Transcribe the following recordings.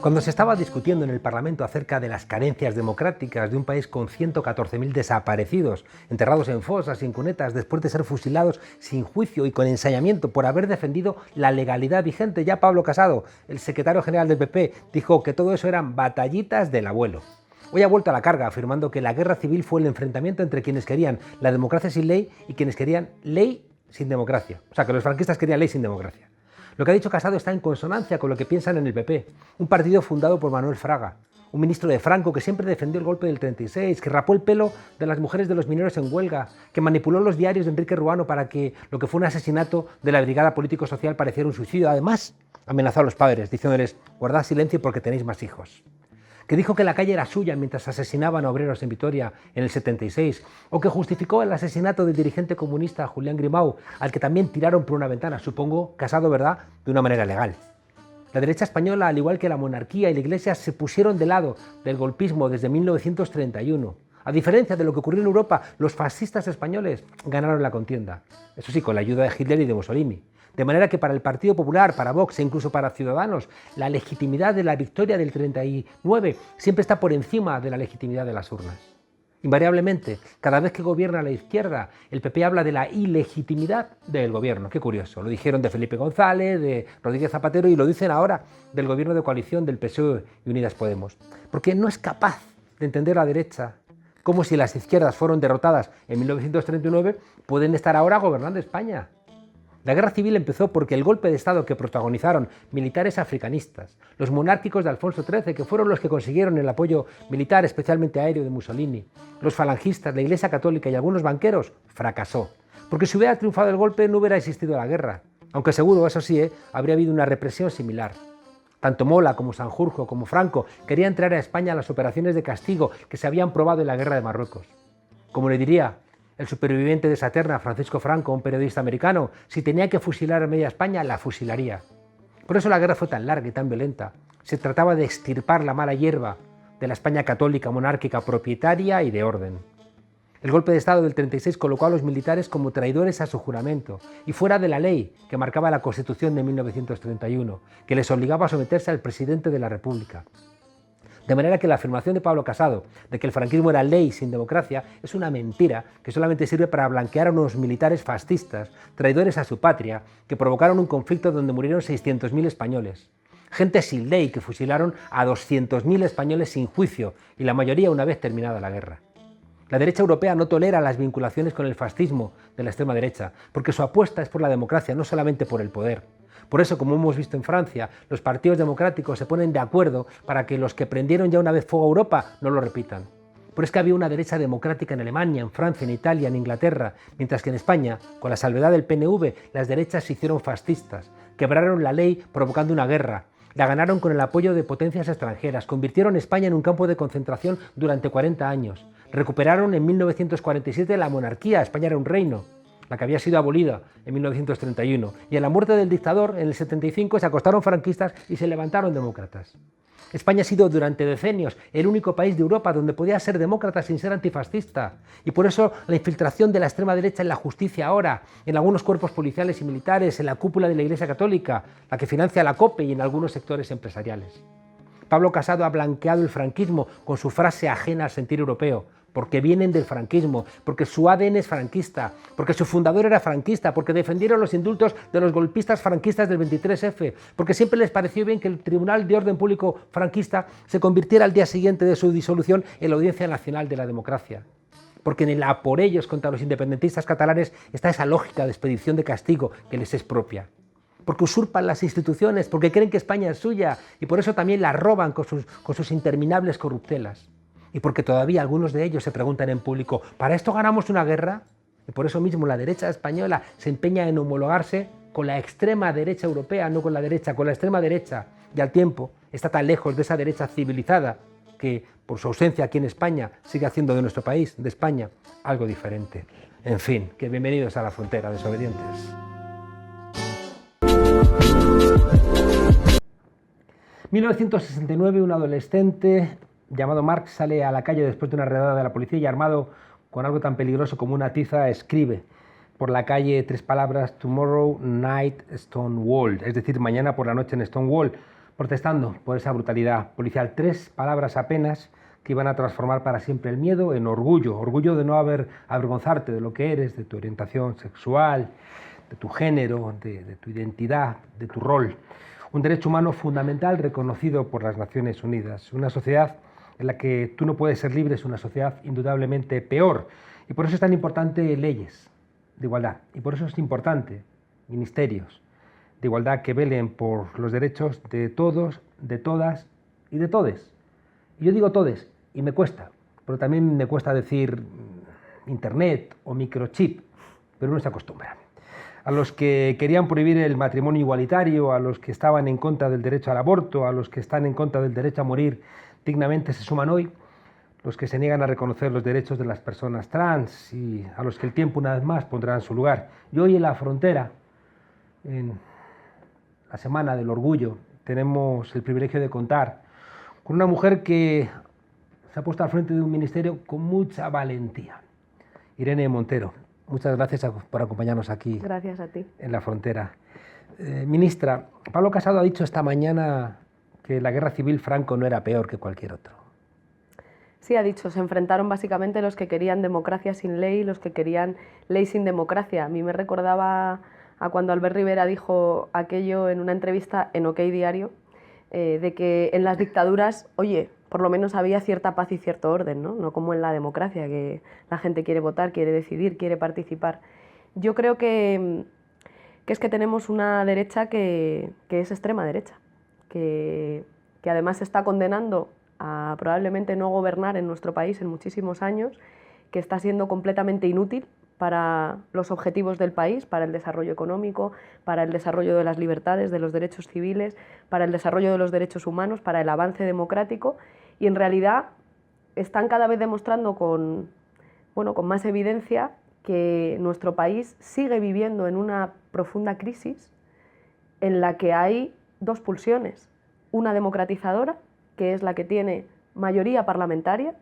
Cuando se estaba discutiendo en el Parlamento acerca de las carencias democráticas de un país con 114.000 desaparecidos, enterrados en fosas y en cunetas después de ser fusilados sin juicio y con ensañamiento por haber defendido la legalidad vigente, ya Pablo Casado, el secretario general del PP, dijo que todo eso eran batallitas del abuelo. Hoy ha vuelto a la carga, afirmando que la guerra civil fue el enfrentamiento entre quienes querían la democracia sin ley y quienes querían ley sin democracia. O sea, que los franquistas querían ley sin democracia. Lo que ha dicho Casado está en consonancia con lo que piensan en el PP, un partido fundado por Manuel Fraga, un ministro de Franco que siempre defendió el golpe del 36, que rapó el pelo de las mujeres de los mineros en huelga, que manipuló los diarios de Enrique Ruano para que lo que fue un asesinato de la Brigada Político-Social pareciera un suicidio. Además, amenazó a los padres, diciéndoles: guardad silencio porque tenéis más hijos. Que dijo que la calle era suya mientras asesinaban a obreros en Vitoria en el 76, o que justificó el asesinato del dirigente comunista Julián Grimau, al que también tiraron por una ventana, supongo, Casado, ¿verdad?, de una manera legal. La derecha española, al igual que la monarquía y la Iglesia, se pusieron de lado del golpismo desde 1931. A diferencia de lo que ocurrió en Europa, los fascistas españoles ganaron la contienda. Eso sí, con la ayuda de Hitler y de Mussolini. De manera que para el Partido Popular, para Vox e incluso para Ciudadanos, la legitimidad de la victoria del 39 siempre está por encima de la legitimidad de las urnas. Invariablemente, cada vez que gobierna la izquierda, el PP habla de la ilegitimidad del gobierno. Qué curioso. Lo dijeron de Felipe González, de Rodríguez Zapatero y lo dicen ahora del gobierno de coalición del PSOE y Unidas Podemos. Porque no es capaz de entender la derecha cómo, si las izquierdas fueron derrotadas en 1939, pueden estar ahora gobernando España. La guerra civil empezó porque el golpe de Estado que protagonizaron militares africanistas, los monárquicos de Alfonso XIII, que fueron los que consiguieron el apoyo militar, especialmente aéreo, de Mussolini, los falangistas, la Iglesia Católica y algunos banqueros, fracasó. Porque si hubiera triunfado el golpe no hubiera existido la guerra, aunque seguro, eso sí, habría habido una represión similar. Tanto Mola como Sanjurjo como Franco querían traer a España las operaciones de castigo que se habían probado en la guerra de Marruecos. Como le diría el superviviente de esa terna, Francisco Franco, un periodista americano: si tenía que fusilar a media España, la fusilaría. Por eso la guerra fue tan larga y tan violenta. Se trataba de extirpar la mala hierba de la España católica, monárquica, propietaria y de orden. El golpe de Estado del 36 colocó a los militares como traidores a su juramento y fuera de la ley que marcaba la Constitución de 1931, que les obligaba a someterse al presidente de la República. De manera que la afirmación de Pablo Casado de que el franquismo era ley sin democracia es una mentira que solamente sirve para blanquear a unos militares fascistas, traidores a su patria, que provocaron un conflicto donde murieron 600.000 españoles. Gente sin ley que fusilaron a 200.000 españoles sin juicio y la mayoría una vez terminada la guerra. La derecha europea no tolera las vinculaciones con el fascismo de la extrema derecha, porque su apuesta es por la democracia, no solamente por el poder. Por eso, como hemos visto en Francia, los partidos democráticos se ponen de acuerdo para que los que prendieron ya una vez fuego a Europa no lo repitan. Pero es que había una derecha democrática en Alemania, en Francia, en Italia, en Inglaterra, mientras que en España, con la salvedad del PNV, las derechas se hicieron fascistas, quebraron la ley provocando una guerra, la ganaron con el apoyo de potencias extranjeras, convirtieron España en un campo de concentración durante 40 años, recuperaron en 1947 la monarquía, España era un reino, la que había sido abolida en 1931, y a la muerte del dictador en el 75 se acostaron franquistas y se levantaron demócratas. España ha sido durante decenios el único país de Europa donde podía ser demócrata sin ser antifascista, y por eso la infiltración de la extrema derecha en la justicia ahora, en algunos cuerpos policiales y militares, en la cúpula de la Iglesia Católica, la que financia la COPE y en algunos sectores empresariales. Pablo Casado ha blanqueado el franquismo con su frase ajena al sentir europeo, porque vienen del franquismo, porque su ADN es franquista, porque su fundador era franquista, porque defendieron los indultos de los golpistas franquistas del 23F, porque siempre les pareció bien que el Tribunal de Orden Público franquista se convirtiera al día siguiente de su disolución en la Audiencia Nacional de la Democracia. Porque en el a por ellos contra los independentistas catalanes está esa lógica de expedición de castigo que les es propia. Porque usurpan las instituciones, porque creen que España es suya y por eso también la roban con sus interminables corruptelas. Y porque todavía algunos de ellos se preguntan en público: ¿para esto ganamos una guerra? Y por eso mismo la derecha española se empeña en homologarse con la extrema derecha europea, no con la derecha, con la extrema derecha. Y al tiempo está tan lejos de esa derecha civilizada que, por su ausencia aquí en España, sigue haciendo de nuestro país, de España, algo diferente. En fin, que bienvenidos a la frontera, desobedientes. En 1969, un adolescente llamado Mark sale a la calle después de una redada de la policía y, armado con algo tan peligroso como una tiza, escribe por la calle 3 palabras: Tomorrow Night Stonewall, es decir, mañana por la noche en Stonewall, protestando por esa brutalidad policial. 3 palabras apenas que iban a transformar para siempre el miedo en orgullo. Orgullo de no avergonzarte de lo que eres, de tu orientación sexual, de tu género, de tu identidad, de tu rol. Un derecho humano fundamental reconocido por las Naciones Unidas. Una sociedad en la que tú no puedes ser libre es una sociedad indudablemente peor. Y por eso es tan importante leyes de igualdad. Y por eso es importante ministerios de igualdad que velen por los derechos de todos, de todas y de todes. Y yo digo todes, y me cuesta, pero también me cuesta decir internet o microchip, pero uno se acostumbra. A los que querían prohibir el matrimonio igualitario, a los que estaban en contra del derecho al aborto, a los que están en contra del derecho a morir dignamente, se suman hoy los que se niegan a reconocer los derechos de las personas trans y a los que el tiempo una vez más pondrá en su lugar. Y hoy en la frontera, en la Semana del Orgullo, tenemos el privilegio de contar con una mujer que se ha puesto al frente de un ministerio con mucha valentía. Irene Montero, muchas gracias por acompañarnos aquí. Gracias a ti. En la frontera. Ministra, Pablo Casado ha dicho esta mañana que la guerra civil Franco no era peor que cualquier otro. Sí, ha dicho, se enfrentaron básicamente los que querían democracia sin ley y los que querían ley sin democracia. A mí me recordaba a cuando Albert Rivera dijo aquello en una entrevista en OK Diario, de que en las dictaduras, oye, por lo menos había cierta paz y cierto orden, ¿no? No como en la democracia, que la gente quiere votar, quiere decidir, quiere participar. Yo creo que es que tenemos una derecha que es extrema derecha, que además se está condenando a probablemente no gobernar en nuestro país en muchísimos años, que está siendo completamente inútil para los objetivos del país, para el desarrollo económico, para el desarrollo de las libertades, de los derechos civiles, para el desarrollo de los derechos humanos, para el avance democrático, y en realidad están cada vez demostrando con más evidencia que nuestro país sigue viviendo en una profunda crisis en la que hay 2 pulsiones, una democratizadora, que es la que tiene mayoría parlamentaria,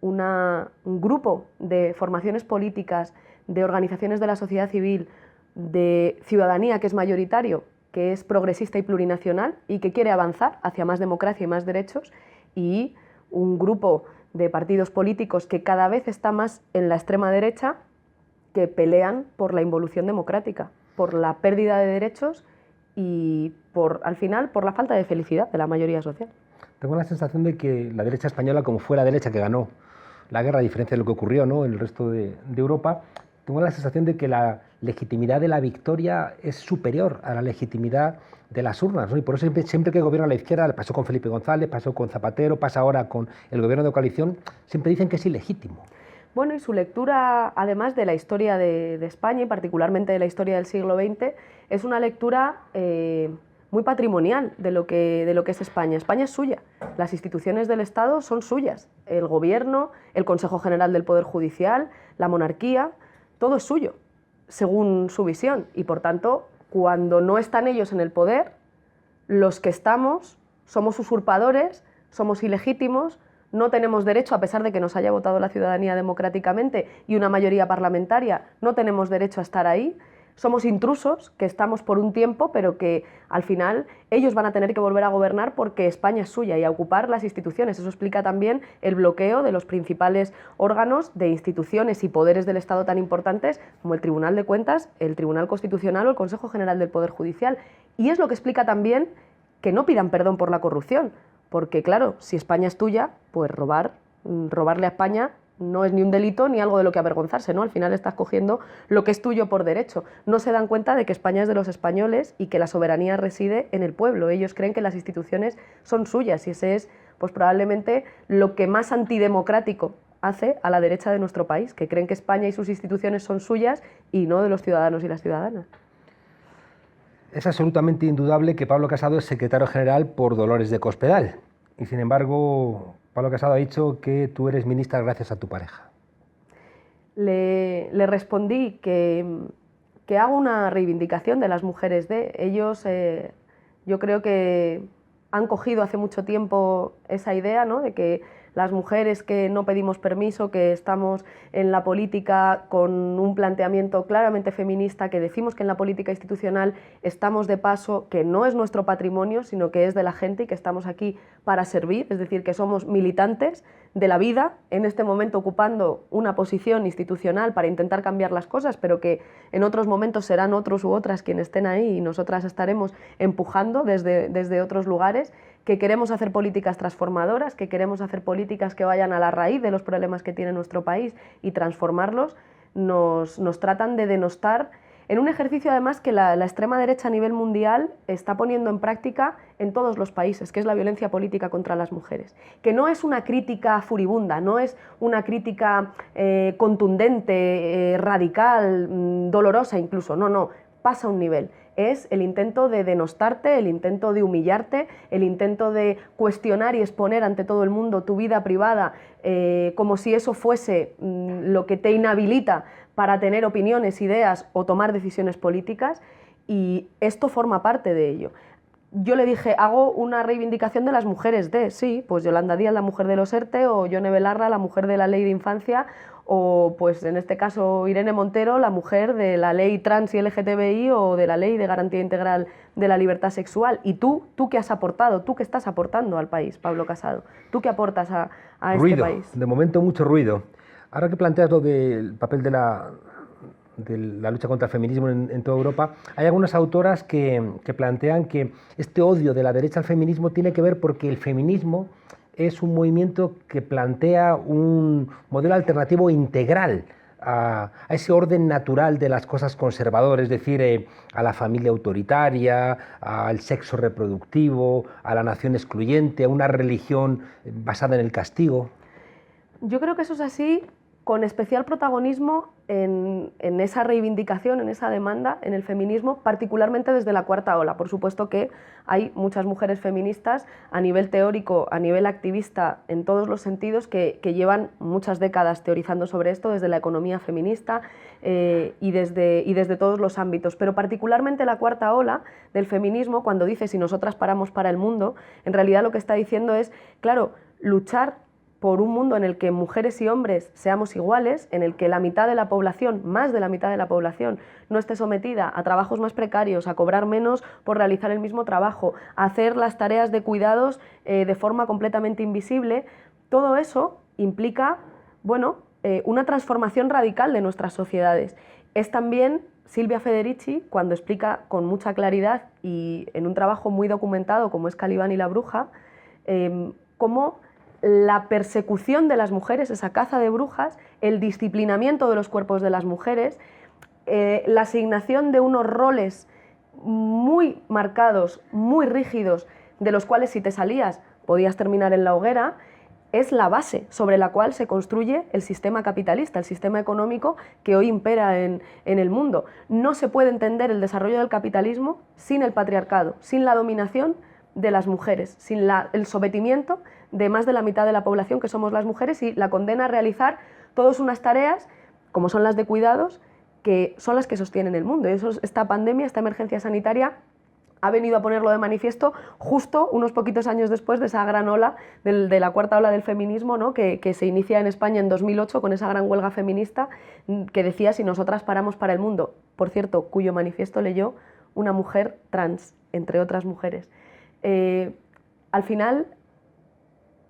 un grupo de formaciones políticas, de organizaciones de la sociedad civil, de ciudadanía que es mayoritario, que es progresista y plurinacional y que quiere avanzar hacia más democracia y más derechos, y un grupo de partidos políticos que cada vez está más en la extrema derecha, que pelean por la involución democrática, por la pérdida de derechos y al final por la falta de felicidad de la mayoría social. Tengo la sensación de que la derecha española, como fue la derecha que ganó la guerra, a diferencia de lo que ocurrió, ¿no?, en el resto de Europa, tengo la sensación de que la legitimidad de la victoria es superior a la legitimidad de las urnas, ¿no? Y por eso siempre que gobierna la izquierda, pasó con Felipe González, pasó con Zapatero, pasa ahora con el gobierno de coalición, siempre dicen que es ilegítimo. Bueno, y su lectura, además de la historia de España y particularmente de la historia del siglo XX, es una lectura muy patrimonial de lo que es España. España es suya, las instituciones del Estado son suyas, el Gobierno, el Consejo General del Poder Judicial, la monarquía, todo es suyo, según su visión, y por tanto, cuando no están ellos en el poder, los que estamos somos usurpadores, somos ilegítimos, no tenemos derecho, a pesar de que nos haya votado la ciudadanía democráticamente y una mayoría parlamentaria, no tenemos derecho a estar ahí. Somos intrusos, que estamos por un tiempo, pero que al final ellos van a tener que volver a gobernar porque España es suya y a ocupar las instituciones. Eso explica también el bloqueo de los principales órganos de instituciones y poderes del Estado tan importantes como el Tribunal de Cuentas, el Tribunal Constitucional o el Consejo General del Poder Judicial. Y es lo que explica también que no pidan perdón por la corrupción, porque claro, si España es tuya, pues robarle a España no es ni un delito ni algo de lo que avergonzarse, ¿no? Al final estás cogiendo lo que es tuyo por derecho. No se dan cuenta de que España es de los españoles y que la soberanía reside en el pueblo. Ellos creen que las instituciones son suyas y ese es, pues probablemente, lo que más antidemocrático hace a la derecha de nuestro país, que creen que España y sus instituciones son suyas y no de los ciudadanos y las ciudadanas. Es absolutamente indudable que Pablo Casado es secretario general por Dolores de Cospedal y, sin embargo, Pablo Casado ha dicho que tú eres ministra gracias a tu pareja. Le respondí que hago una reivindicación de las mujeres de ellos. Yo creo que han cogido hace mucho tiempo esa idea, ¿no?, de que las mujeres que no pedimos permiso, que estamos en la política con un planteamiento claramente feminista, que decimos que en la política institucional estamos de paso, que no es nuestro patrimonio, sino que es de la gente y que estamos aquí para servir, es decir, que somos militantes de la vida, en este momento ocupando una posición institucional para intentar cambiar las cosas, pero que en otros momentos serán otros u otras quienes estén ahí y nosotras estaremos empujando desde otros lugares, que queremos hacer políticas transformadoras, que queremos hacer políticas que vayan a la raíz de los problemas que tiene nuestro país y transformarlos, nos tratan de denostar en un ejercicio además que la extrema derecha a nivel mundial está poniendo en práctica en todos los países, que es la violencia política contra las mujeres, que no es una crítica furibunda, no es una crítica contundente, radical, dolorosa incluso, no, pasa un nivel. Es el intento de denostarte, el intento de humillarte, el intento de cuestionar y exponer ante todo el mundo tu vida privada como si eso fuese lo que te inhabilita para tener opiniones, ideas o tomar decisiones políticas, y esto forma parte de ello. Yo le dije, hago una reivindicación de las mujeres sí, pues Yolanda Díaz, la mujer de los ERTE, o Yone Belarra, la mujer de la ley de infancia, o pues en este caso Irene Montero, la mujer de la ley trans y LGTBI o de la ley de garantía integral de la libertad sexual. ¿Y tú qué has aportado? ¿Tú qué estás aportando al país, Pablo Casado? ¿Tú qué aportas a este país? De momento mucho ruido. Ahora que planteas lo del papel de la lucha contra el feminismo en toda Europa, hay algunas autoras que plantean que este odio de la derecha al feminismo tiene que ver porque el feminismo es un movimiento que plantea un modelo alternativo integral a ese orden natural de las cosas conservadoras, es decir, a la familia autoritaria, al sexo reproductivo, a la nación excluyente, a una religión basada en el castigo. Yo creo que eso es así, con especial protagonismo en esa reivindicación, en esa demanda, en el feminismo, particularmente desde la cuarta ola. Por supuesto que hay muchas mujeres feministas a nivel teórico, a nivel activista, en todos los sentidos, que llevan muchas décadas teorizando sobre esto, desde la economía feminista y desde todos los ámbitos. Pero particularmente la cuarta ola del feminismo, cuando dice si nosotras paramos para el mundo, en realidad lo que está diciendo es, claro, luchar por un mundo en el que mujeres y hombres seamos iguales, en el que la mitad de la población, más de la mitad de la población, no esté sometida a trabajos más precarios, a cobrar menos por realizar el mismo trabajo, a hacer las tareas de cuidados de forma completamente invisible. Todo eso implica, una transformación radical de nuestras sociedades. Es también Silvia Federici, cuando explica con mucha claridad y en un trabajo muy documentado como es Calibán y la bruja, cómo la persecución de las mujeres, esa caza de brujas, el disciplinamiento de los cuerpos de las mujeres, la asignación de unos roles muy marcados, muy rígidos, de los cuales si te salías podías terminar en la hoguera, es la base sobre la cual se construye el sistema capitalista, el sistema económico que hoy impera en el mundo. No se puede entender el desarrollo del capitalismo sin el patriarcado, sin la dominación de las mujeres, sin el sometimiento de más de la mitad de la población, que somos las mujeres, y la condena a realizar todas unas tareas, como son las de cuidados, que son las que sostienen el mundo. Y esta pandemia, esta emergencia sanitaria, ha venido a ponerlo de manifiesto justo unos poquitos años después de esa gran ola, de la cuarta ola del feminismo, ¿no? que se inicia en España en 2008 con esa gran huelga feminista que decía si nosotras paramos para el mundo, por cierto, cuyo manifiesto leyó una mujer trans, entre otras mujeres. Al final,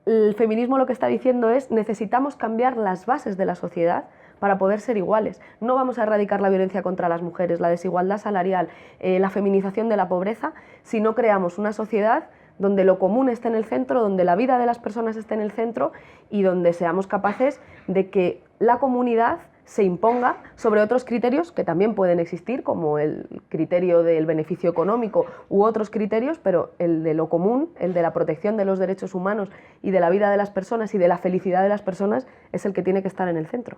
el feminismo lo que está diciendo es necesitamos cambiar las bases de la sociedad para poder ser iguales. No vamos a erradicar la violencia contra las mujeres, la desigualdad salarial, la feminización de la pobreza, si no creamos una sociedad donde lo común esté en el centro, donde la vida de las personas esté en el centro y donde seamos capaces de que la comunidad se imponga sobre otros criterios que también pueden existir, como el criterio del beneficio económico u otros criterios, pero el de lo común, el de la protección de los derechos humanos y de la vida de las personas y de la felicidad de las personas, es el que tiene que estar en el centro.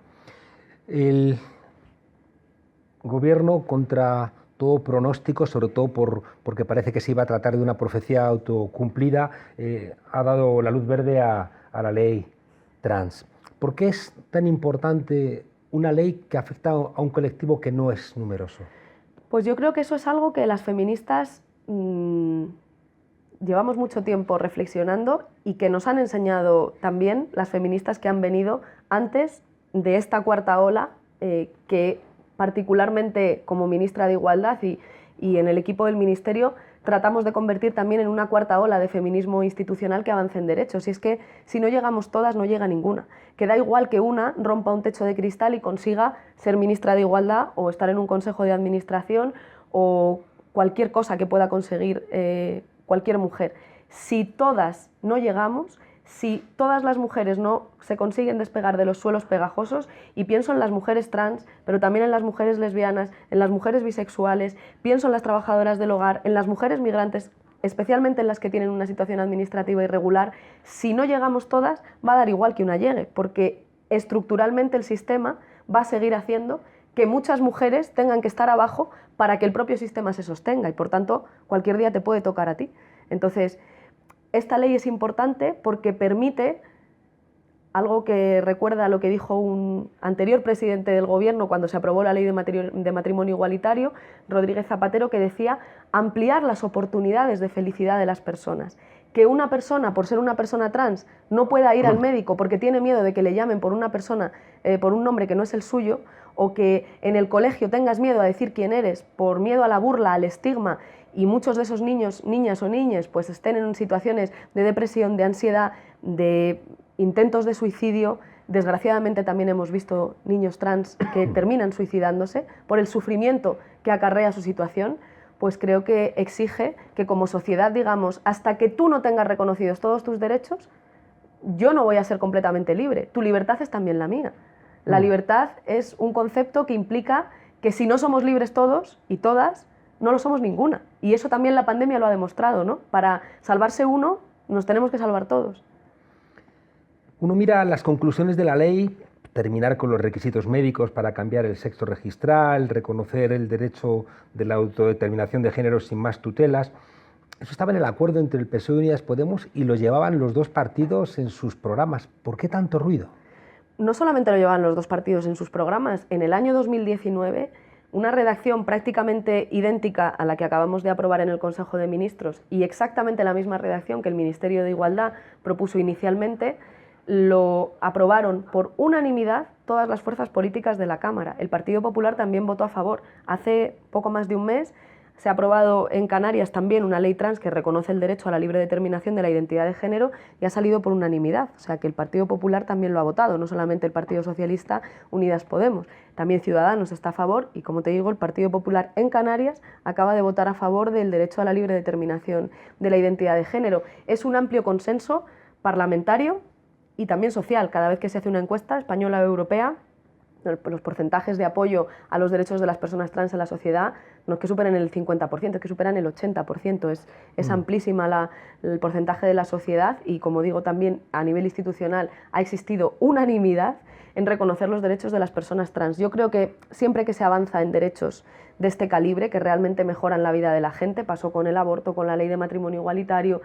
El gobierno, contra todo pronóstico, sobre todo porque parece que se iba a tratar de una profecía autocumplida, ha dado la luz verde a la ley trans. ¿Por qué es tan importante una ley que afecta a un colectivo que no es numeroso? Pues yo creo que eso es algo que las feministas llevamos mucho tiempo reflexionando y que nos han enseñado también las feministas que han venido antes de esta cuarta ola, que particularmente como ministra de Igualdad y en el equipo del Ministerio tratamos de convertir también en una cuarta ola de feminismo institucional que avance en derechos. Y es que si no llegamos todas, no llega ninguna. Que da igual que una rompa un techo de cristal y consiga ser ministra de Igualdad o estar en un consejo de administración o cualquier cosa que pueda conseguir cualquier mujer. Si todas no llegamos, si todas las mujeres no se consiguen despegar de los suelos pegajosos, y pienso en las mujeres trans, pero también en las mujeres lesbianas, en las mujeres bisexuales, pienso en las trabajadoras del hogar, en las mujeres migrantes, especialmente en las que tienen una situación administrativa irregular, si no llegamos todas, va a dar igual que una llegue, porque estructuralmente el sistema va a seguir haciendo que muchas mujeres tengan que estar abajo para que el propio sistema se sostenga, y por tanto cualquier día te puede tocar a ti. Entonces, esta ley es importante porque permite algo que recuerda a lo que dijo un anterior presidente del gobierno cuando se aprobó la ley de matrimonio igualitario, Rodríguez Zapatero, que decía ampliar las oportunidades de felicidad de las personas. Que una persona, por ser una persona trans, no pueda ir al médico porque tiene miedo de que le llamen por una persona, por un nombre que no es el suyo, o que en el colegio tengas miedo a decir quién eres por miedo a la burla, al estigma, y muchos de esos niños, niñas o niñas, pues estén en situaciones de depresión, de ansiedad, de intentos de suicidio. Desgraciadamente también hemos visto niños trans que terminan suicidándose por el sufrimiento que acarrea su situación. Pues creo que exige que como sociedad digamos, hasta que tú no tengas reconocidos todos tus derechos, yo no voy a ser completamente libre. Tu libertad es también la mía. La libertad es un concepto que implica que si no somos libres todos y todas, no lo somos ninguna. Y eso también la pandemia lo ha demostrado, ¿no? Para salvarse uno, nos tenemos que salvar todos. Uno mira las conclusiones de la ley, terminar con los requisitos médicos para cambiar el sexo registral, reconocer el derecho de la autodeterminación de género sin más tutelas. Eso estaba en el acuerdo entre el PSOE y Unidas Podemos y lo llevaban los dos partidos en sus programas. ¿Por qué tanto ruido? No solamente lo llevaban los dos partidos en sus programas. En el año 2019, una redacción prácticamente idéntica a la que acabamos de aprobar en el Consejo de Ministros y exactamente la misma redacción que el Ministerio de Igualdad propuso inicialmente, lo aprobaron por unanimidad todas las fuerzas políticas de la Cámara. El Partido Popular también votó a favor. Hace poco más de un mes se ha aprobado en Canarias también una ley trans que reconoce el derecho a la libre determinación de la identidad de género y ha salido por unanimidad. O sea que el Partido Popular también lo ha votado, no solamente el Partido Socialista, Unidas Podemos. También Ciudadanos está a favor y, como te digo, el Partido Popular en Canarias acaba de votar a favor del derecho a la libre determinación de la identidad de género. Es un amplio consenso parlamentario y también social. Cada vez que se hace una encuesta española o europea, los porcentajes de apoyo a los derechos de las personas trans en la sociedad no es que superen el 50%, es que superan el 80%. Es amplísima el porcentaje de la sociedad y, como digo, también a nivel institucional ha existido unanimidad en reconocer los derechos de las personas trans. Yo creo que siempre que se avanza en derechos de este calibre, que realmente mejoran la vida de la gente, pasó con el aborto, con la ley de matrimonio igualitario,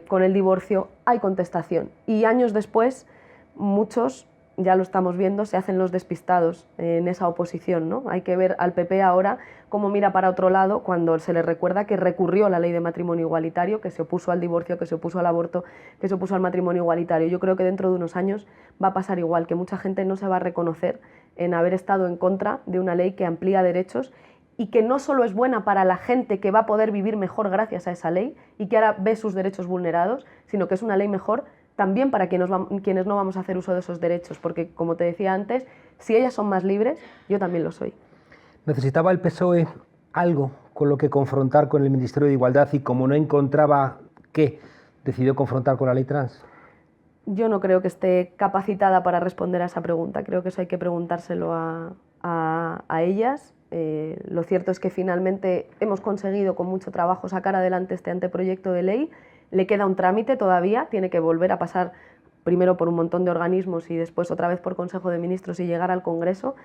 con el divorcio, hay contestación. Y años después, muchos, ya lo estamos viendo, se hacen los despistados en esa oposición, ¿no? Hay que ver al PP ahora cómo mira para otro lado cuando se le recuerda que recurrió la ley de matrimonio igualitario, que se opuso al divorcio, que se opuso al aborto, que se opuso al matrimonio igualitario. Yo creo que dentro de unos años va a pasar igual, que mucha gente no se va a reconocer en haber estado en contra de una ley que amplía derechos y que no solo es buena para la gente que va a poder vivir mejor gracias a esa ley y que ahora ve sus derechos vulnerados, sino que es una ley mejor también para quienes no vamos a hacer uso de esos derechos, porque, como te decía antes, si ellas son más libres, yo también lo soy. ¿Necesitaba el PSOE algo con lo que confrontar con el Ministerio de Igualdad y como no encontraba qué, decidió confrontar con la ley trans? Yo no creo que esté capacitada para responder a esa pregunta. Creo que eso hay que preguntárselo a ellas. Lo cierto es que finalmente hemos conseguido con mucho trabajo sacar adelante este anteproyecto de ley. Le queda un trámite todavía, tiene que volver a pasar primero por un montón de organismos y después otra vez por Consejo de Ministros y llegar al Congreso,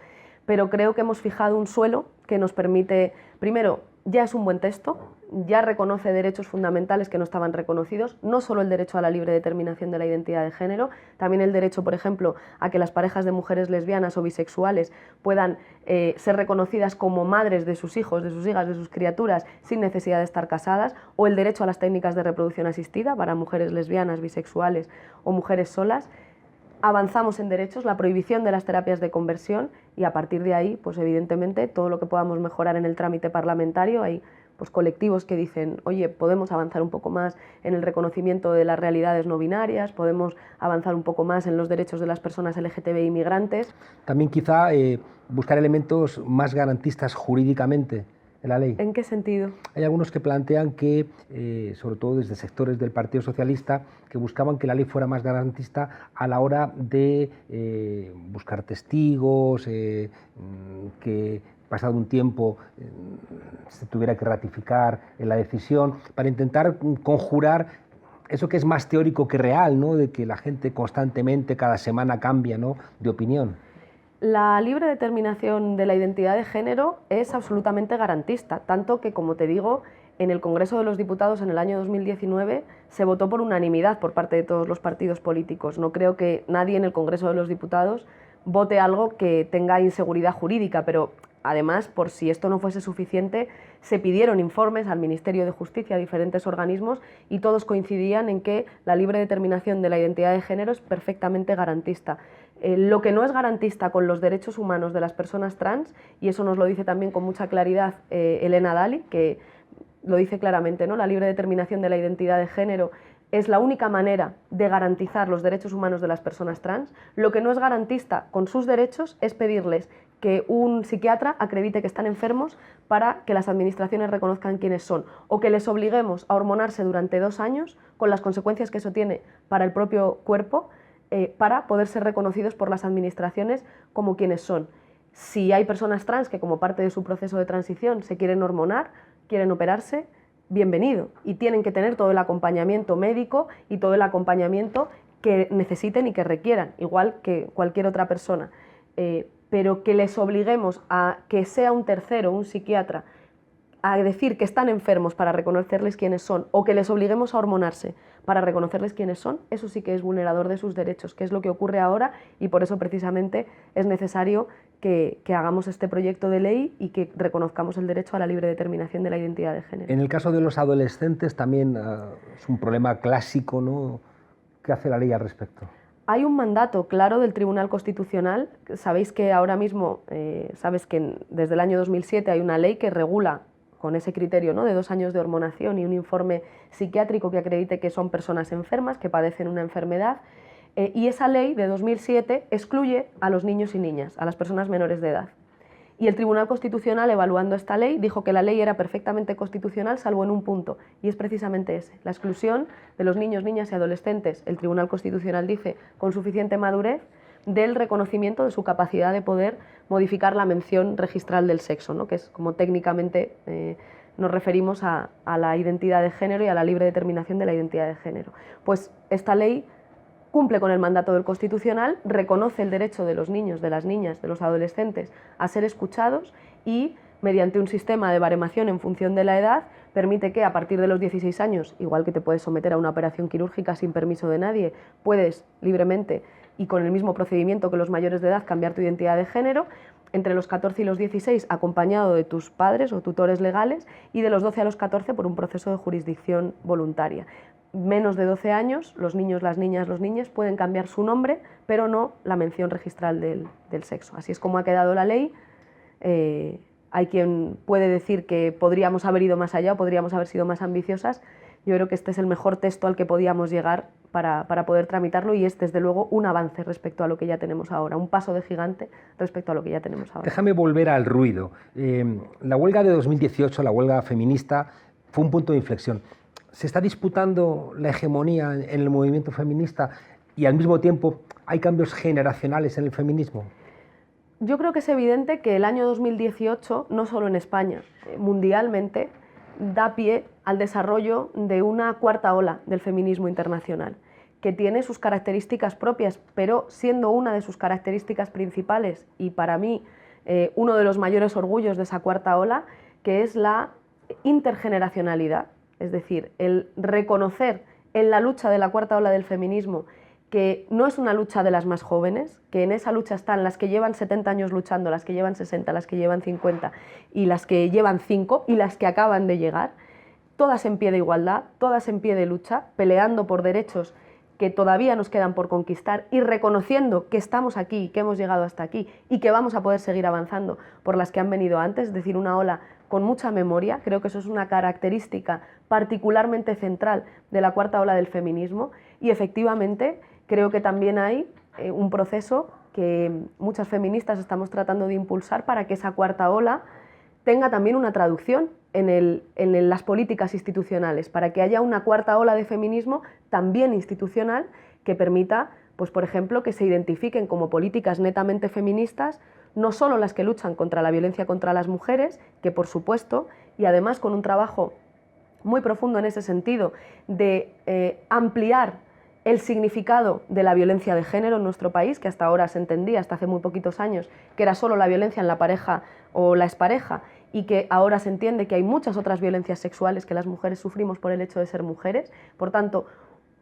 pero creo que hemos fijado un suelo que nos permite, primero, ya es un buen texto, ya reconoce derechos fundamentales que no estaban reconocidos, no solo el derecho a la libre determinación de la identidad de género, también el derecho, por ejemplo, a que las parejas de mujeres lesbianas o bisexuales puedan ser reconocidas como madres de sus hijos, de sus hijas, de sus criaturas, sin necesidad de estar casadas, o el derecho a las técnicas de reproducción asistida para mujeres lesbianas, bisexuales o mujeres solas. Avanzamos en derechos, la prohibición de las terapias de conversión, y a partir de ahí, pues evidentemente, todo lo que podamos mejorar en el trámite parlamentario. Hay pues colectivos que dicen, oye, podemos avanzar un poco más en el reconocimiento de las realidades no binarias, podemos avanzar un poco más en los derechos de las personas LGTBI migrantes. También quizá buscar elementos más garantistas jurídicamente en la ley. ¿En qué sentido? Hay algunos que plantean que, sobre todo desde sectores del Partido Socialista, que buscaban que la ley fuera más garantista a la hora de buscar testigos, que pasado un tiempo se tuviera que ratificar la decisión, para intentar conjurar eso que es más teórico que real, ¿no? De que la gente constantemente, cada semana cambia, ¿no?, de opinión. La libre determinación de la identidad de género es absolutamente garantista, tanto que, como te digo, en el Congreso de los Diputados en el año 2019 se votó por unanimidad por parte de todos los partidos políticos. No creo que nadie en el Congreso de los Diputados vote algo que tenga inseguridad jurídica, pero además, por si esto no fuese suficiente, se pidieron informes al Ministerio de Justicia, a diferentes organismos, y todos coincidían en que la libre determinación de la identidad de género es perfectamente garantista. Lo que no es garantista con los derechos humanos de las personas trans, y eso nos lo dice también con mucha claridad Elena Dali, que lo dice claramente, ¿no? La libre determinación de la identidad de género es la única manera de garantizar los derechos humanos de las personas trans. Lo que no es garantista con sus derechos es pedirles que un psiquiatra acredite que están enfermos para que las administraciones reconozcan quiénes son, o que les obliguemos a hormonarse durante 2 años, con las consecuencias que eso tiene para el propio cuerpo, para poder ser reconocidos por las administraciones como quienes son. Si hay personas trans que, como parte de su proceso de transición, se quieren hormonar, quieren operarse, bienvenido, y tienen que tener todo el acompañamiento médico y todo el acompañamiento que necesiten y que requieran, igual que cualquier otra persona. Pero que les obliguemos a que sea un tercero, un psiquiatra, a decir que están enfermos para reconocerles quiénes son, o que les obliguemos a hormonarse para reconocerles quiénes son, eso sí que es vulnerador de sus derechos, que es lo que ocurre ahora, y por eso precisamente es necesario que hagamos este proyecto de ley y que reconozcamos el derecho a la libre determinación de la identidad de género. En el caso de los adolescentes también es un problema clásico, ¿no? ¿Qué hace la ley al respecto? Hay un mandato claro del Tribunal Constitucional. Sabéis que ahora mismo, sabes que desde el año 2007 hay una ley que regula con ese criterio, ¿no?, de 2 años de hormonación y un informe psiquiátrico que acredite que son personas enfermas, que padecen una enfermedad, y esa ley de 2007 excluye a los niños y niñas, a las personas menores de edad. Y el Tribunal Constitucional, evaluando esta ley, dijo que la ley era perfectamente constitucional, salvo en un punto, y es precisamente ese, la exclusión de los niños, niñas y adolescentes. El Tribunal Constitucional dice, con suficiente madurez, del reconocimiento de su capacidad de poder modificar la mención registral del sexo, ¿no?, que es como técnicamente nos referimos a la identidad de género y a la libre determinación de la identidad de género. Pues esta ley cumple con el mandato del Constitucional, reconoce el derecho de los niños, de las niñas, de los adolescentes a ser escuchados, y mediante un sistema de baremación en función de la edad permite que a partir de los 16 años, igual que te puedes someter a una operación quirúrgica sin permiso de nadie, puedes libremente y con el mismo procedimiento que los mayores de edad cambiar tu identidad de género, entre los 14 y los 16 acompañado de tus padres o tutores legales, y de los 12 a los 14 por un proceso de jurisdicción voluntaria. Menos de 12 años, los niños, las niñas, los niños pueden cambiar su nombre, pero no la mención registral del sexo. Así es como ha quedado la ley. Hay quien puede decir que podríamos haber ido más allá o podríamos haber sido más ambiciosas. Yo creo que este es el mejor texto al que podíamos llegar para poder tramitarlo, y es desde luego un avance respecto a lo que ya tenemos ahora, un paso de gigante respecto a lo que ya tenemos ahora. Déjame volver al ruido. La huelga de 2018, la huelga feminista, fue un punto de inflexión. ¿Se está disputando la hegemonía en el movimiento feminista y al mismo tiempo hay cambios generacionales en el feminismo? Yo creo que es evidente que el año 2018, no solo en España, mundialmente, da pie al desarrollo de una cuarta ola del feminismo internacional, que tiene sus características propias, pero siendo una de sus características principales, y para mí uno de los mayores orgullos de esa cuarta ola, que es la intergeneracionalidad, es decir, el reconocer en la lucha de la cuarta ola del feminismo que no es una lucha de las más jóvenes, que en esa lucha están las que llevan 70 años luchando, las que llevan 60, las que llevan 50 y las que llevan 5 y las que acaban de llegar, todas en pie de igualdad, todas en pie de lucha, peleando por derechos que todavía nos quedan por conquistar y reconociendo que estamos aquí, que hemos llegado hasta aquí y que vamos a poder seguir avanzando por las que han venido antes, es decir, una ola con mucha memoria. Creo que eso es una característica particularmente central de la cuarta ola del feminismo y efectivamente creo que también hay un proceso que muchas feministas estamos tratando de impulsar para que esa cuarta ola tenga también una traducción en las políticas institucionales, para que haya una cuarta ola de feminismo también institucional que permita, pues, por ejemplo, que se identifiquen como políticas netamente feministas no solo las que luchan contra la violencia contra las mujeres, que por supuesto, y además con un trabajo muy profundo en ese sentido, de ampliar el significado de la violencia de género en nuestro país, que hasta ahora se entendía, hasta hace muy poquitos años, que era solo la violencia en la pareja o la expareja, y que ahora se entiende que hay muchas otras violencias sexuales que las mujeres sufrimos por el hecho de ser mujeres. Por tanto,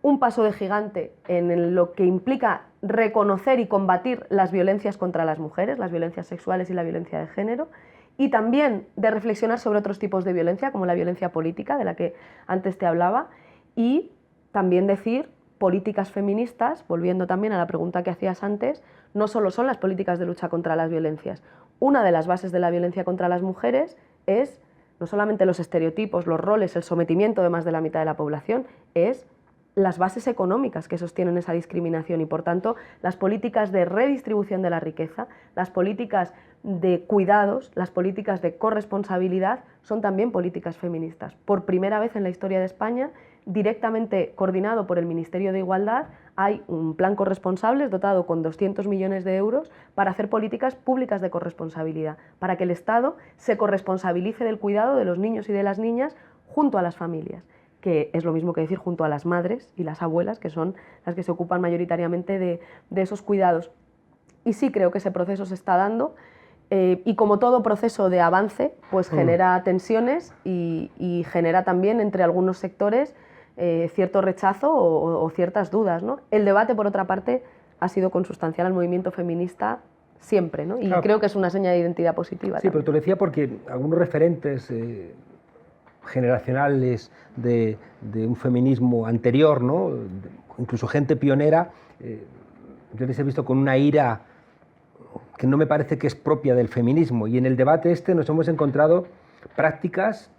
un paso de gigante en lo que implica reconocer y combatir las violencias contra las mujeres, las violencias sexuales y la violencia de género, y también de reflexionar sobre otros tipos de violencia, como la violencia política, de la que antes te hablaba, y también decir políticas feministas, volviendo también a la pregunta que hacías antes, no solo son las políticas de lucha contra las violencias. Una de las bases de la violencia contra las mujeres es no solamente los estereotipos, los roles, el sometimiento de más de la mitad de la población, es las bases económicas que sostienen esa discriminación y, por tanto, las políticas de redistribución de la riqueza, las políticas de cuidados, las políticas de corresponsabilidad son también políticas feministas. Por primera vez en la historia de España, directamente coordinado por el Ministerio de Igualdad, hay un plan corresponsables dotado con 200 millones de euros para hacer políticas públicas de corresponsabilidad, para que el Estado se corresponsabilice del cuidado de los niños y de las niñas junto a las familias, que es lo mismo que decir junto a las madres y las abuelas, que son las que se ocupan mayoritariamente de esos cuidados. Y sí creo que ese proceso se está dando, y como todo proceso de avance, pues genera tensiones y genera también entre algunos sectores cierto rechazo o ciertas dudas, ¿no? El debate, por otra parte, ha sido consustancial al movimiento feminista siempre, ¿no? Y claro, creo que es una seña de identidad positiva. Sí, también. Pero te lo decía porque algunos referentes generacionales de un feminismo anterior, ¿no? Incluso gente pionera, yo les he visto con una ira que no me parece que es propia del feminismo, y en el debate nos hemos encontrado prácticas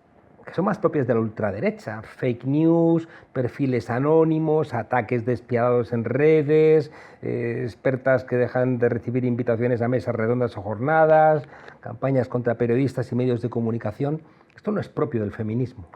que son más propias de la ultraderecha: fake news, perfiles anónimos, ataques despiadados en redes, expertas que dejan de recibir invitaciones a mesas redondas o jornadas, campañas contra periodistas y medios de comunicación. Esto no es propio del feminismo.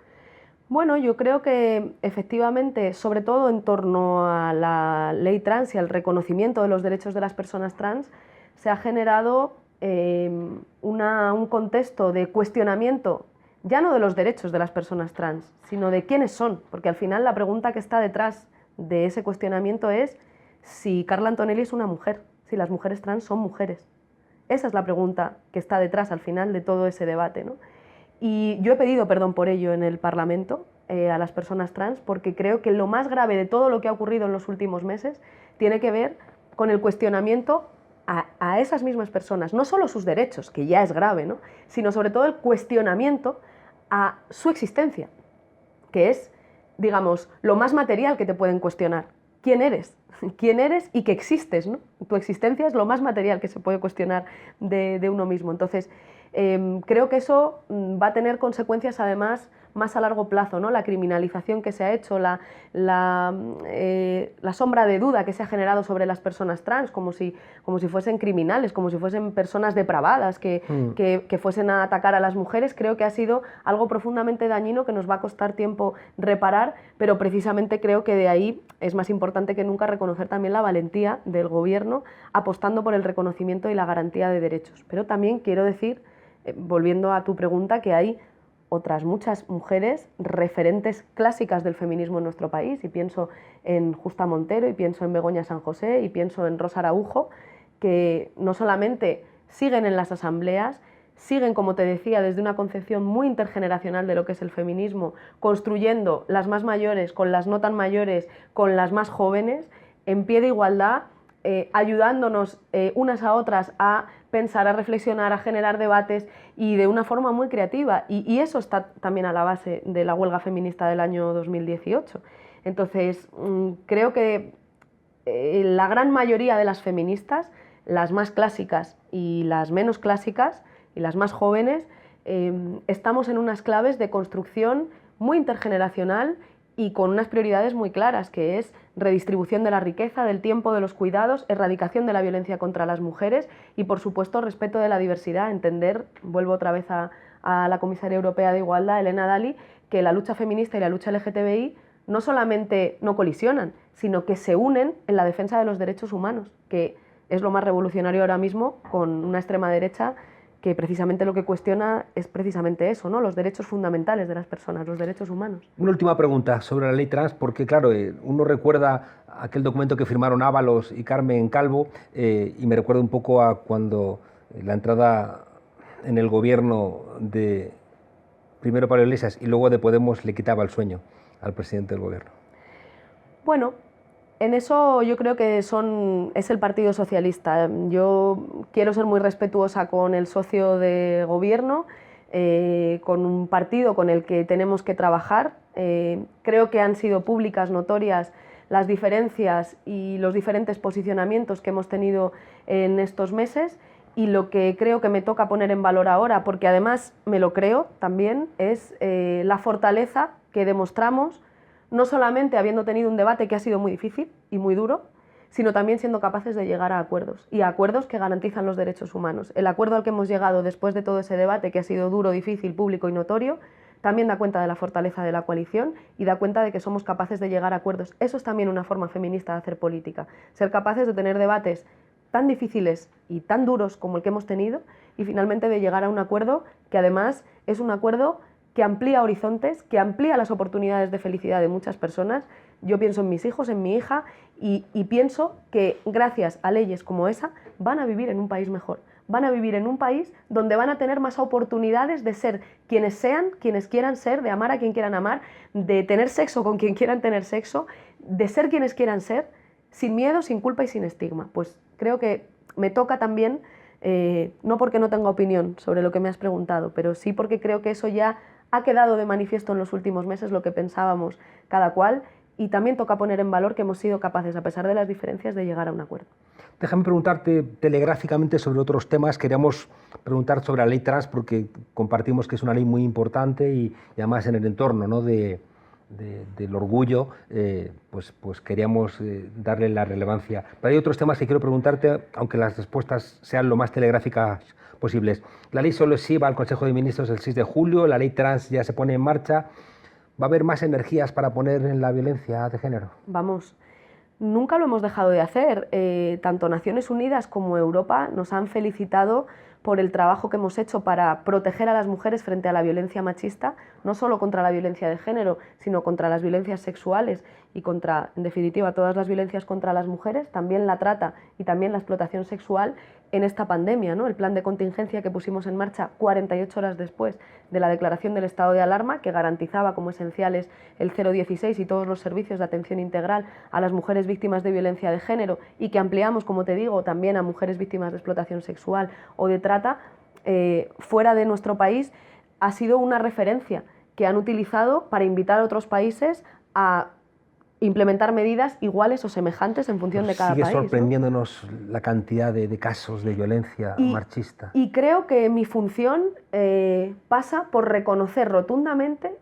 Bueno, yo creo que efectivamente, sobre todo en torno a la ley trans y al reconocimiento de los derechos de las personas trans, se ha generado un contexto de cuestionamiento, ya no de los derechos de las personas trans, sino de quiénes son, porque al final la pregunta que está detrás de ese cuestionamiento es si Carla Antonelli es una mujer, si las mujeres trans son mujeres. Esa es la pregunta que está detrás al final de todo ese debate, ¿no? Y yo he pedido perdón por ello en el Parlamento a las personas trans, porque creo que lo más grave de todo lo que ha ocurrido en los últimos meses tiene que ver con el cuestionamiento a esas mismas personas, no solo sus derechos, que ya es grave, ¿no? Sino sobre todo el cuestionamiento a su existencia, que es, digamos, lo más material que te pueden cuestionar. ¿Quién eres? ¿Quién eres y que existes, ¿no? Tu existencia es lo más material que se puede cuestionar de uno mismo. Entonces, creo que eso va a tener consecuencias además más a largo plazo, ¿no? La criminalización que se ha hecho, la sombra de duda que se ha generado sobre las personas trans, como si fuesen criminales, como si fuesen personas depravadas que fuesen a atacar a las mujeres, creo que ha sido algo profundamente dañino que nos va a costar tiempo reparar, pero precisamente creo que de ahí es más importante que nunca reconocer también la valentía del gobierno apostando por el reconocimiento y la garantía de derechos. Pero también quiero decir, volviendo a tu pregunta, que hay otras muchas mujeres referentes clásicas del feminismo en nuestro país, y pienso en Justa Montero, y pienso en Begoña San José, y pienso en Rosa Araujo, que no solamente siguen en las asambleas, siguen, como te decía, desde una concepción muy intergeneracional de lo que es el feminismo, construyendo las más mayores con las no tan mayores, con las más jóvenes, en pie de igualdad, ayudándonos unas a otras a pensar, a reflexionar, a generar debates y de una forma muy creativa. Y eso está también a la base de la huelga feminista del año 2018. Entonces, creo que la gran mayoría de las feministas, las más clásicas y las menos clásicas y las más jóvenes, estamos en unas claves de construcción muy intergeneracional y con unas prioridades muy claras, que es redistribución de la riqueza, del tiempo, de los cuidados, erradicación de la violencia contra las mujeres y, por supuesto, respeto de la diversidad. Entender, vuelvo otra vez a la comisaria europea de Igualdad, Helena Dalli, que la lucha feminista y la lucha LGTBI no solamente no colisionan, sino que se unen en la defensa de los derechos humanos, que es lo más revolucionario ahora mismo con una extrema derecha que precisamente lo que cuestiona es precisamente eso, ¿no? Los derechos fundamentales de las personas, los derechos humanos. Una última pregunta sobre la ley trans, porque claro, uno recuerda aquel documento que firmaron Ábalos y Carmen Calvo y me recuerda un poco a cuando la entrada en el gobierno de primero Pablo Iglesias y luego de Podemos le quitaba el sueño al presidente del gobierno. Bueno, en eso yo creo que es el Partido Socialista. Yo quiero ser muy respetuosa con el socio de gobierno, con un partido con el que tenemos que trabajar. Creo que han sido públicas, notorias, las diferencias y los diferentes posicionamientos que hemos tenido en estos meses, y lo que creo que me toca poner en valor ahora, porque además me lo creo también, es la fortaleza que demostramos, no solamente habiendo tenido un debate que ha sido muy difícil y muy duro, sino también siendo capaces de llegar a acuerdos, y a acuerdos que garantizan los derechos humanos. El acuerdo al que hemos llegado después de todo ese debate, que ha sido duro, difícil, público y notorio, también da cuenta de la fortaleza de la coalición y da cuenta de que somos capaces de llegar a acuerdos. Eso es también una forma feminista de hacer política, ser capaces de tener debates tan difíciles y tan duros como el que hemos tenido y finalmente de llegar a un acuerdo que además es un acuerdo que amplía horizontes, que amplía las oportunidades de felicidad de muchas personas. Yo pienso en mis hijos, en mi hija, y pienso que gracias a leyes como esa van a vivir en un país mejor. Van a vivir en un país donde van a tener más oportunidades de ser quienes sean, quienes quieran ser, de amar a quien quieran amar, de tener sexo con quien quieran tener sexo, de ser quienes quieran ser, sin miedo, sin culpa y sin estigma. Pues creo que me toca también, no porque no tenga opinión sobre lo que me has preguntado, pero sí porque creo que eso ya ha quedado de manifiesto en los últimos meses, lo que pensábamos cada cual, y también toca poner en valor que hemos sido capaces, a pesar de las diferencias, de llegar a un acuerdo. Déjame preguntarte telegráficamente sobre otros temas. Queríamos preguntar sobre la ley trans porque compartimos que es una ley muy importante y además en el entorno, ¿no?, del orgullo, pues queríamos darle la relevancia. Pero hay otros temas que quiero preguntarte, aunque las respuestas sean lo más telegráficas posibles. La ley solo sí va al Consejo de Ministros el 6 de julio, la ley trans ya se pone en marcha. ¿Va a haber más energías para poner en la violencia de género? Vamos, nunca lo hemos dejado de hacer. Tanto Naciones Unidas como Europa nos han felicitado por el trabajo que hemos hecho para proteger a las mujeres frente a la violencia machista, no solo contra la violencia de género, sino contra las violencias sexuales y contra, en definitiva, todas las violencias contra las mujeres, también la trata y también la explotación sexual en esta pandemia, ¿no? El plan de contingencia que pusimos en marcha 48 horas después de la declaración del estado de alarma, que garantizaba como esenciales el 016 y todos los servicios de atención integral a las mujeres víctimas de violencia de género, y que ampliamos, como te digo, también a mujeres víctimas de explotación sexual o de trata, fuera de nuestro país, ha sido una referencia que han utilizado para invitar a otros países a implementar medidas iguales o semejantes en función de cada país. Sigue sorprendiéndonos, ¿no?, la cantidad de casos de violencia machista. Y creo que mi función pasa por reconocer rotundamente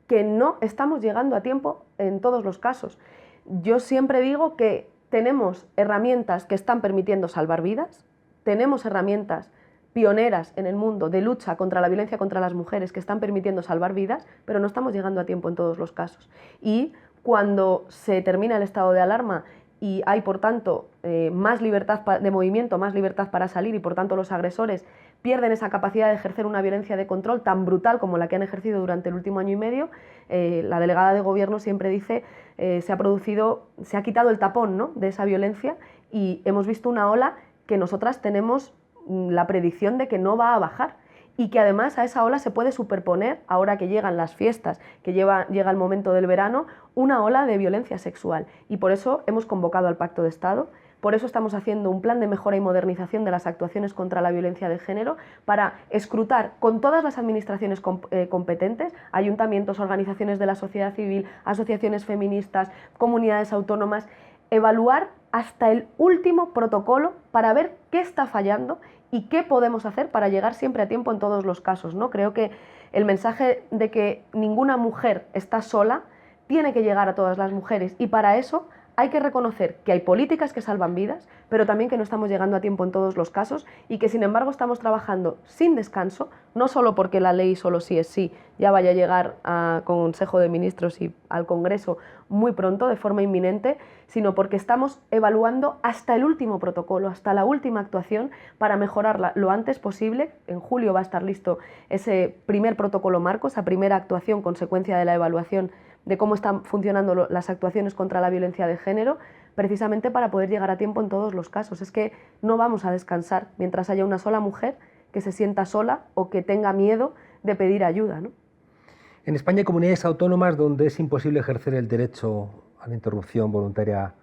que no estamos llegando a tiempo en todos los casos. Yo siempre digo que tenemos herramientas que están permitiendo salvar vidas, tenemos herramientas pioneras en el mundo de lucha contra la violencia contra las mujeres que están permitiendo salvar vidas, pero no estamos llegando a tiempo en todos los casos. Y cuando se termina el estado de alarma y hay, por tanto, más libertad de movimiento, más libertad para salir y, por tanto, los agresores pierden esa capacidad de ejercer una violencia de control tan brutal como la que han ejercido durante el último año y medio, la delegada de Gobierno siempre dice se ha quitado el tapón, ¿no?, de esa violencia, y hemos visto una ola que nosotras tenemos la predicción de que no va a bajar. y que además a esa ola se puede superponer, ahora que llegan las fiestas, que llega el momento del verano, una ola de violencia sexual. Y por eso hemos convocado al Pacto de Estado, por eso estamos haciendo un plan de mejora y modernización de las actuaciones contra la violencia de género para escrutar con todas las administraciones competentes, ayuntamientos, organizaciones de la sociedad civil, asociaciones feministas, comunidades autónomas, evaluar hasta el último protocolo para ver qué está fallando y qué podemos hacer para llegar siempre a tiempo en todos los casos, ¿no? Creo que el mensaje de que ninguna mujer está sola tiene que llegar a todas las mujeres y para eso hay que reconocer que hay políticas que salvan vidas, pero también que no estamos llegando a tiempo en todos los casos y que sin embargo estamos trabajando sin descanso, no solo porque la ley solo sí es sí, ya vaya a llegar a Consejo de Ministros y al Congreso muy pronto, de forma inminente, sino porque estamos evaluando hasta el último protocolo, hasta la última actuación para mejorarla lo antes posible. En julio va a estar listo ese primer protocolo marco, esa primera actuación consecuencia de la evaluación de cómo están funcionando las actuaciones contra la violencia de género, precisamente para poder llegar a tiempo en todos los casos. Es que no vamos a descansar mientras haya una sola mujer que se sienta sola o que tenga miedo de pedir ayuda, ¿no? En España hay comunidades autónomas donde es imposible ejercer el derecho a la interrupción voluntaria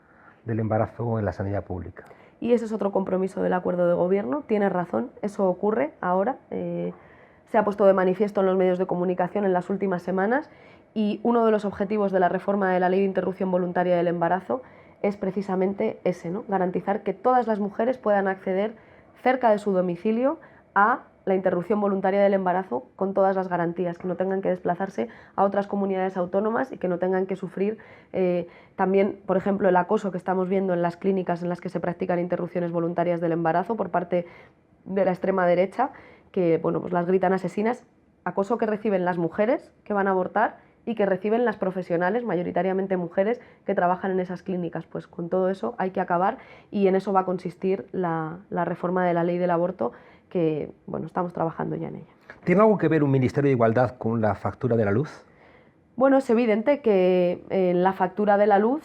del embarazo en la sanidad pública. Y ese es otro compromiso del acuerdo de gobierno. Tienes razón, eso ocurre ahora. Se ha puesto de manifiesto en los medios de comunicación en las últimas semanas y uno de los objetivos de la reforma de la Ley de Interrupción Voluntaria del Embarazo es precisamente ese, ¿no? Garantizar que todas las mujeres puedan acceder cerca de su domicilio a la interrupción voluntaria del embarazo con todas las garantías, que no tengan que desplazarse a otras comunidades autónomas y que no tengan que sufrir también, por ejemplo, el acoso que estamos viendo en las clínicas en las que se practican interrupciones voluntarias del embarazo por parte de la extrema derecha, que bueno, pues las gritan asesinas, acoso que reciben las mujeres que van a abortar y que reciben las profesionales, mayoritariamente mujeres, que trabajan en esas clínicas. Pues con todo eso hay que acabar y en eso va a consistir la reforma de la ley del aborto, que bueno, estamos trabajando ya en ella. ¿Tiene algo que ver un Ministerio de Igualdad con la factura de la luz? Bueno, es evidente que la factura de la luz,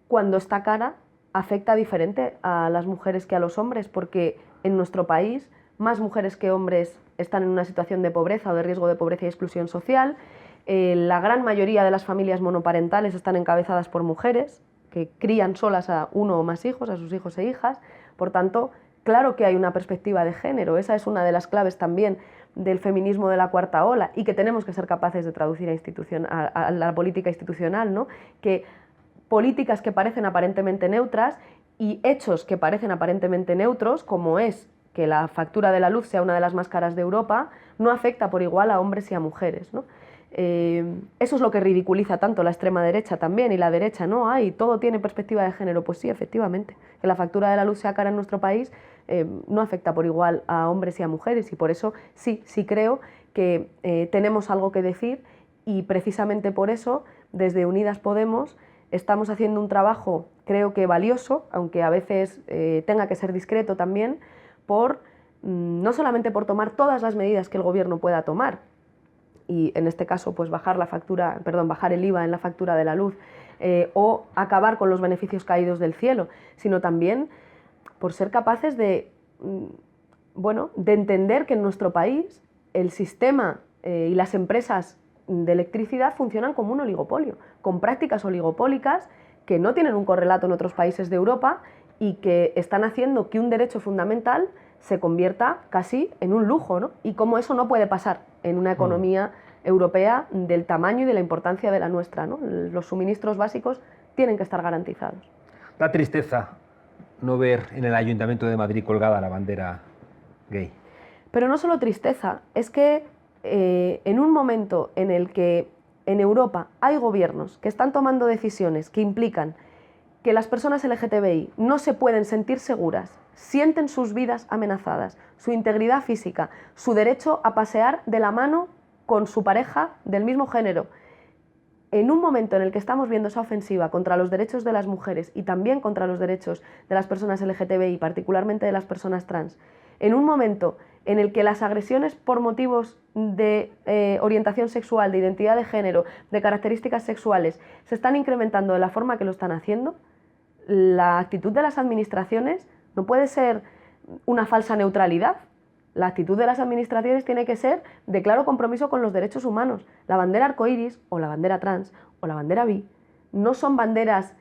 cuando está cara, afecta diferente a las mujeres que a los hombres, porque en nuestro país más mujeres que hombres están en una situación de pobreza o de riesgo de pobreza y exclusión social. La gran mayoría de las familias monoparentales están encabezadas por mujeres que crían solas a uno o más hijos, a sus hijos e hijas. Por tanto, claro que hay una perspectiva de género. Esa es una de las claves también del feminismo de la cuarta ola y que tenemos que ser capaces de traducir a la política institucional, ¿no? Que políticas que parecen aparentemente neutras y hechos que parecen aparentemente neutros, como es que la factura de la luz sea una de las más caras de Europa, no afecta por igual a hombres y a mujeres, ¿no? Eso es lo que ridiculiza tanto la extrema derecha también y la derecha, ¿no? Ay, todo tiene perspectiva de género. Pues sí, efectivamente, que la factura de la luz sea cara en nuestro país no afecta por igual a hombres y a mujeres y por eso sí creo que tenemos algo que decir y precisamente por eso desde Unidas Podemos estamos haciendo un trabajo creo que valioso, aunque a veces tenga que ser discreto también, no solamente por tomar todas las medidas que el gobierno pueda tomar, y en este caso pues bajar el IVA en la factura de la luz o acabar con los beneficios caídos del cielo, sino también por ser capaces de entender que en nuestro país el sistema y las empresas de electricidad funcionan como un oligopolio, con prácticas oligopólicas que no tienen un correlato en otros países de Europa y que están haciendo que un derecho fundamental se convierta casi en un lujo, ¿no? Y cómo eso no puede pasar en una economía europea del tamaño y de la importancia de la nuestra, ¿no? Los suministros básicos tienen que estar garantizados. Da tristeza no ver en el Ayuntamiento de Madrid colgada la bandera gay. Pero no solo tristeza, es que en un momento en el que en Europa hay gobiernos que están tomando decisiones que implican que las personas LGTBI no se pueden sentir seguras, sienten sus vidas amenazadas, su integridad física, su derecho a pasear de la mano con su pareja del mismo género. En un momento en el que estamos viendo esa ofensiva contra los derechos de las mujeres y también contra los derechos de las personas LGTBI, particularmente de las personas trans, en un momento en el que las agresiones por motivos de orientación sexual, de identidad de género, de características sexuales, se están incrementando de la forma que lo están haciendo, la actitud de las administraciones no puede ser una falsa neutralidad. La actitud de las administraciones tiene que ser de claro compromiso con los derechos humanos. La bandera arcoíris o la bandera trans o la bandera bi no son banderas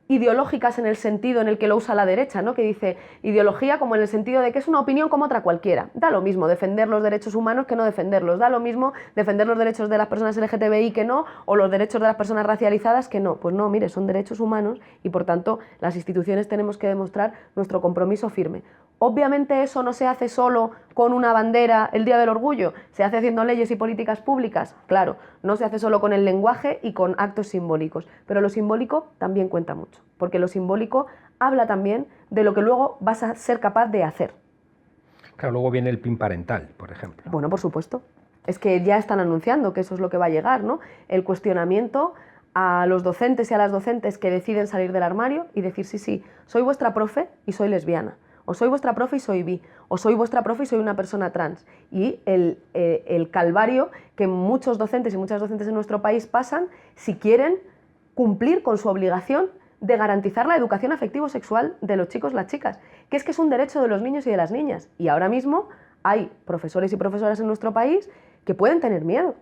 ideológicas en el sentido en el que lo usa la derecha, ¿no? Que dice ideología como en el sentido de que es una opinión como otra cualquiera. Da lo mismo defender los derechos humanos que no defenderlos, da lo mismo defender los derechos de las personas LGTBI que no, o los derechos de las personas racializadas que no. Pues no, mire, son derechos humanos y por tanto las instituciones tenemos que demostrar nuestro compromiso firme. Obviamente eso no se hace solo con una bandera el Día del Orgullo, se hace haciendo leyes y políticas públicas, claro, no se hace solo con el lenguaje y con actos simbólicos, pero lo simbólico también cuenta mucho, porque lo simbólico habla también de lo que luego vas a ser capaz de hacer. Claro, luego viene el PIN parental, por ejemplo. Bueno, por supuesto, es que ya están anunciando que eso es lo que va a llegar, ¿no? El cuestionamiento a los docentes y a las docentes que deciden salir del armario y decir, sí, sí, soy vuestra profe y soy lesbiana. O soy vuestra profe y soy bi, o soy vuestra profe y soy una persona trans. Y el calvario que muchos docentes y muchas docentes en nuestro país pasan si quieren cumplir con su obligación de garantizar la educación afectivo-sexual de los chicos y las chicas, que es un derecho de los niños y de las niñas. Y ahora mismo hay profesores y profesoras en nuestro país que pueden tener miedo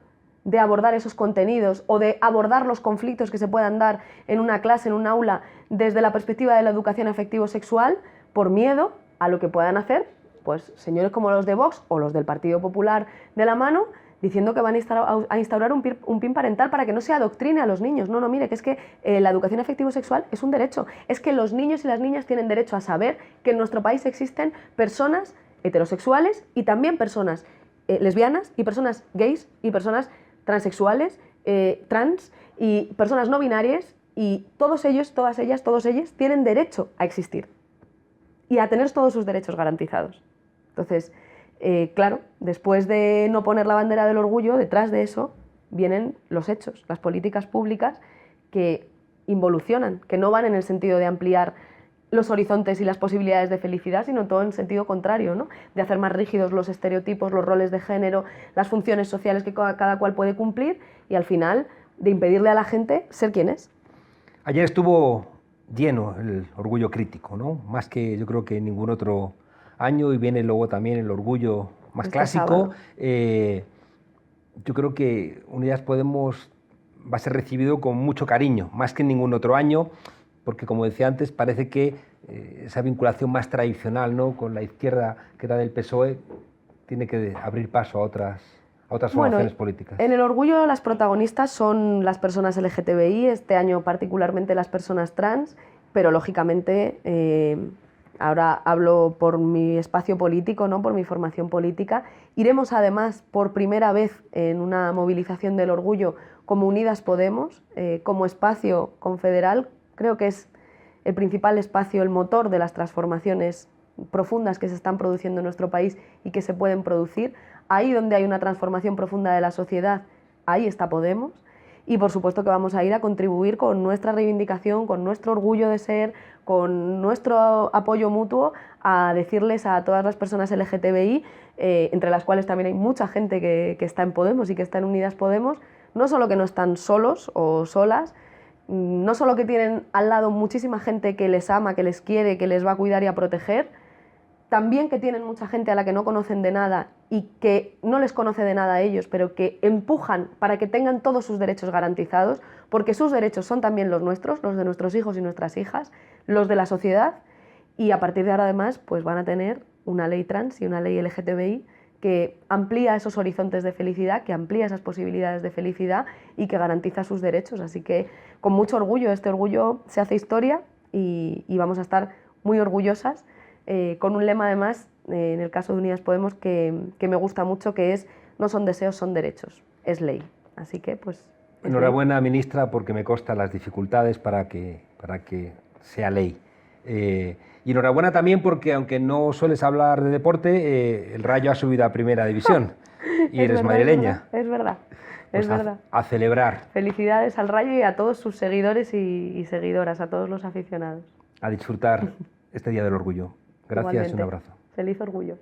de abordar esos contenidos o de abordar los conflictos que se puedan dar en una clase, en un aula, desde la perspectiva de la educación afectivo-sexual, por miedo a lo que puedan hacer, pues señores como los de Vox o los del Partido Popular de la mano, diciendo que van a instaurar un PIN parental para que no se adoctrine a los niños. No, no, mire, que es que la educación afectivo-sexual es un derecho. Es que los niños y las niñas tienen derecho a saber que en nuestro país existen personas heterosexuales y también personas lesbianas y personas gays y personas transexuales, trans y personas no binarias, y todos ellos, todas ellas, todos ellos tienen derecho a existir y a tener todos sus derechos garantizados. Entonces, claro, después de no poner la bandera del orgullo, detrás de eso vienen los hechos, las políticas públicas que involucionan, que no van en el sentido de ampliar los horizontes y las posibilidades de felicidad, sino todo en sentido contrario, ¿no? De hacer más rígidos los estereotipos, los roles de género, las funciones sociales que cada cual puede cumplir y al final de impedirle a la gente ser quien es. Ayer estuvo lleno el orgullo crítico, ¿no? Más que yo creo que ningún otro año, y viene luego también el orgullo más clásico. Yo creo que Unidas Podemos va a ser recibido con mucho cariño, más que en ningún otro año, porque como decía antes, parece que esa vinculación más tradicional, ¿no?, con la izquierda que era del PSOE, tiene que abrir paso a otras formaciones políticas. En el orgullo las protagonistas son las personas LGTBI, este año particularmente las personas trans, pero lógicamente, ahora hablo por mi espacio político, ¿no?, por mi formación política, iremos además por primera vez en una movilización del orgullo como Unidas Podemos, como espacio confederal. Creo que es el principal espacio, el motor de las transformaciones profundas que se están produciendo en nuestro país y que se pueden producir. Ahí donde hay una transformación profunda de la sociedad, ahí está Podemos. Y por supuesto que vamos a ir a contribuir con nuestra reivindicación, con nuestro orgullo de ser, con nuestro apoyo mutuo, a decirles a todas las personas LGTBI, entre las cuales también hay mucha gente que está en Podemos y que está en Unidas Podemos, no solo que no están solos o solas, no solo que tienen al lado muchísima gente que les ama, que les quiere, que les va a cuidar y a proteger, también que tienen mucha gente a la que no conocen de nada y que no les conoce de nada a ellos, pero que empujan para que tengan todos sus derechos garantizados, porque sus derechos son también los nuestros, los de nuestros hijos y nuestras hijas, los de la sociedad, y a partir de ahora además pues van a tener una ley trans y una ley LGTBI que amplía esos horizontes de felicidad, que amplía esas posibilidades de felicidad y que garantiza sus derechos. Así que con mucho orgullo, este orgullo se hace historia y vamos a estar muy orgullosas, con un lema además, en el caso de Unidas Podemos, que me gusta mucho, que es: no son deseos, son derechos, es ley. Así que pues... Enhorabuena, ministra, porque me constan las dificultades para que sea ley. Y enhorabuena también porque, aunque no sueles hablar de deporte, el Rayo ha subido a Primera División y eres madrileña. Es verdad. Pues es verdad. A celebrar. Felicidades al Rayo y a todos sus seguidores y seguidoras, a todos los aficionados. A disfrutar este Día del Orgullo. Gracias. Igualmente. Y un abrazo. Feliz orgullo.